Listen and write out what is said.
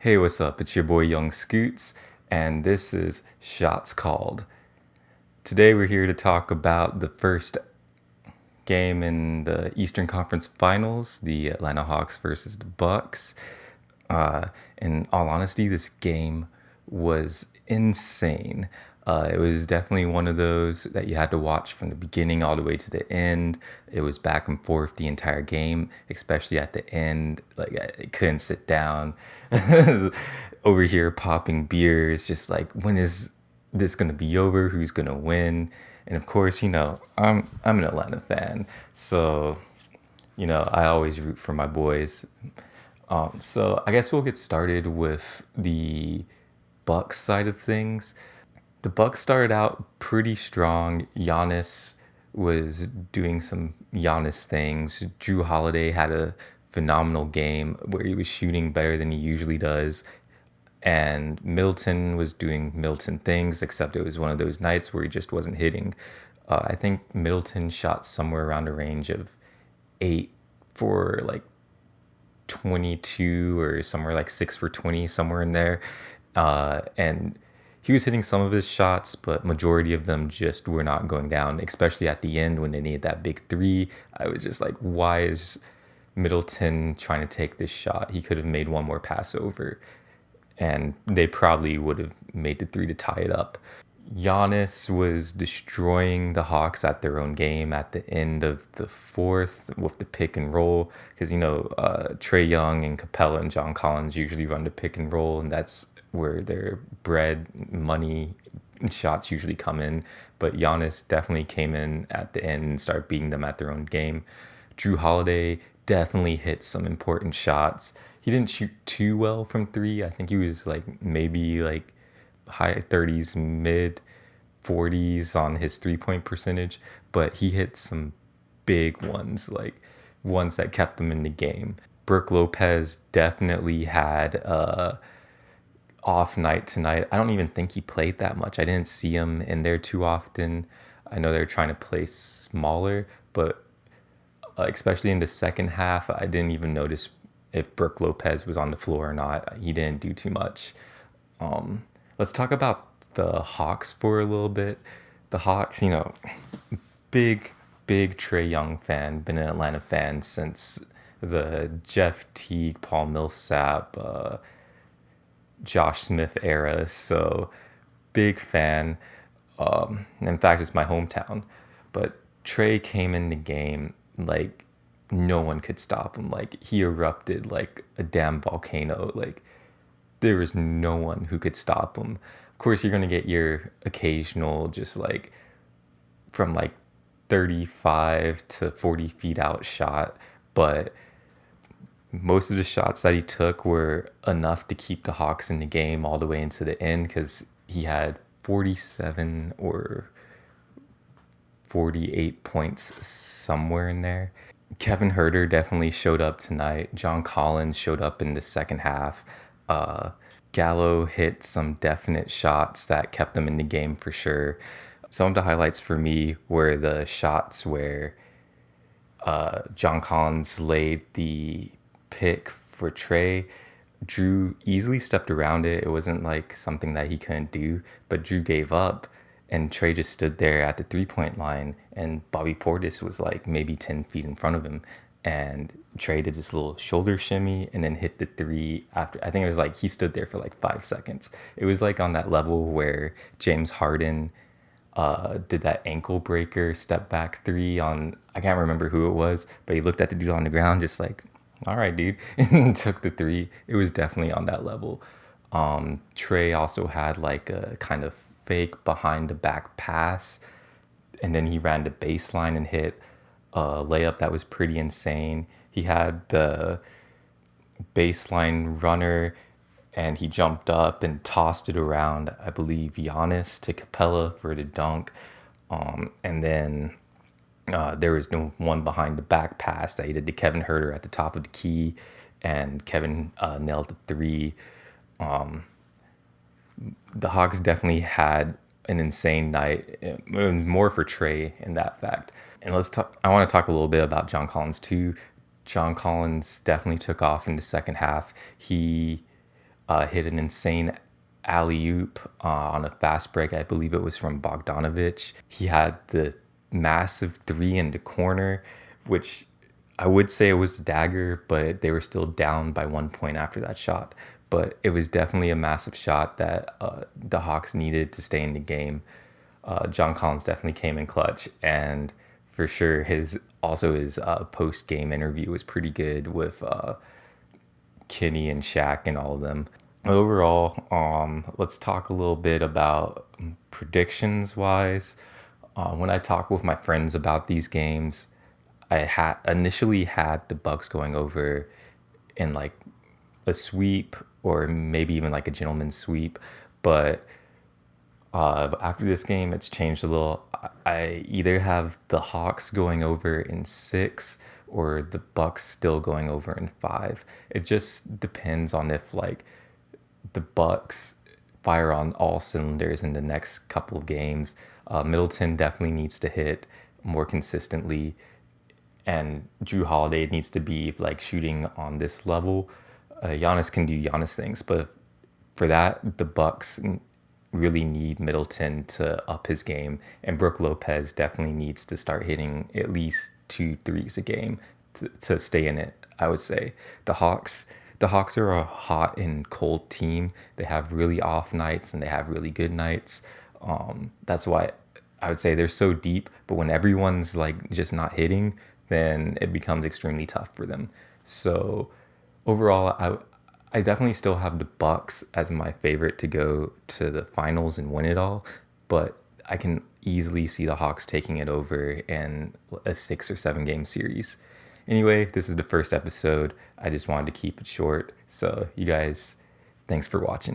Hey, what's up? It's your boy Young Scoots, and this is Shots Called. Today we're here to talk about the first game in the Eastern Conference Finals, the Atlanta Hawks versus the Bucks. In all honesty, this game was insane. It was definitely one of those that you had to watch from the beginning all the way to the end. It was back and forth the entire game, especially at the end. Like I couldn't sit down. Over here popping beers, just like when is this gonna be over? Who's gonna win? And of course, I'm an Atlanta fan, so I always root for my boys. So I guess we'll get started with the Bucks side of things. The Bucks started out pretty strong. Giannis was doing some Giannis things. Drew Holiday had a phenomenal game where he was shooting better than he usually does. And Middleton was doing Middleton things, except it was one of those nights where he just wasn't hitting. I think Middleton shot somewhere around a range of 8 for like 22 or somewhere like 6 for 20, somewhere in there. And he was hitting some of his shots, but majority of them just were not going down, especially at the end when they needed that big three. I was just like, why is Middleton trying to take this shot? He could have made one more pass over, and they probably would have made the three to tie it up. Giannis was destroying the Hawks at their own game at the end of the fourth with the pick and roll because Trae Young and Capella and John Collins usually run the pick and roll, and that's where their bread money shots usually come in. But Giannis definitely came in at the end and started beating them at their own game. Drew Holiday definitely hit some important shots. He didn't shoot too well from three. I think he was like maybe like high 30s, mid 40s on his 3-point percentage, but he hit some big ones, like ones that kept him in the game. Brook Lopez definitely had a off night tonight. I don't even think he played that much. I didn't see him in there too often. I know they're trying to play smaller, but especially in the second half, I didn't even notice if Brook Lopez was on the floor or not. He didn't do too much. Let's talk about the Hawks for a little bit. The Hawks, big, big Trae Young fan, been an Atlanta fan since the Jeff Teague, Paul Millsap, Josh Smith era. So big fan. In fact, it's my hometown. But Trae came in the game like no one could stop him. Like he erupted like a damn volcano. Like there was no one who could stop him. Of course, you're gonna get your occasional just like from like 35 to 40 feet out shot, but most of the shots that he took were enough to keep the Hawks in the game all the way into the end because he had 47 or 48 points somewhere in there. Kevin Huerter definitely showed up tonight. John Collins showed up in the second half. Gallo hit some definite shots that kept them in the game for sure. Some of the highlights for me were the shots where John Collins laid the pick for Trae. Drew easily stepped around it. It wasn't like something that he couldn't do, but Drew gave up and Trae just stood there at the 3-point line and Bobby Portis was like maybe 10 feet in front of him. And Trae did this little shoulder shimmy and then hit the three after. I think it was like he stood there for like 5 seconds. It was like on that level where James Harden did that ankle breaker step back three on, I can't remember who it was, but he looked at the dude on the ground just like, all right, dude, and took the three. It was definitely on that level. Trae also had like a kind of fake behind the back pass, and then he ran the baseline and hit a layup that was pretty insane. He had the baseline runner and he jumped up and tossed it around, I believe, Giannis to Capella for the dunk. And then there was no one behind the back pass that he did to Kevin Huerter at the top of the key, and Kevin nailed the three. The Hawks definitely had an insane night, more for Trae in that fact. And let's talk. I want to talk a little bit about John Collins too. John Collins definitely took off in the second half. He hit an insane alley oop on a fast break. I believe it was from Bogdanovich. He had the massive three in the corner, which I would say it was a dagger, but they were still down by 1 point after that shot. But it was definitely a massive shot that the Hawks needed to stay in the game. John Collins definitely came in clutch, and for sure his post game interview was pretty good with Kenny and Shaq and all of them. Overall, let's talk a little bit about predictions wise. When I talk with my friends about these games, I had initially had the Bucks going over in like a sweep or maybe even like a gentleman's sweep, but after this game, it's changed a little. I either have the Hawks going over in 6 or the Bucks still going over in 5. It just depends on if like the Bucks fire on all cylinders in the next couple of games. Middleton definitely needs to hit more consistently, and Drew Holiday needs to be like shooting on this level. Giannis can do Giannis things, but for that, the Bucks really need Middleton to up his game, and Brook Lopez definitely needs to start hitting at least 2 threes a game to stay in it. I would say the Hawks are a hot and cold team. They have really off nights and they have really good nights. That's why I would say they're so deep. But when everyone's like just not hitting, then it becomes extremely tough for them. So overall, I definitely still have the Bucks as my favorite to go to the finals and win it all, but I can easily see the Hawks taking it over in a 6 or 7 game series. Anyway, this is the first episode. I just wanted to keep it short. So, you guys, thanks for watching.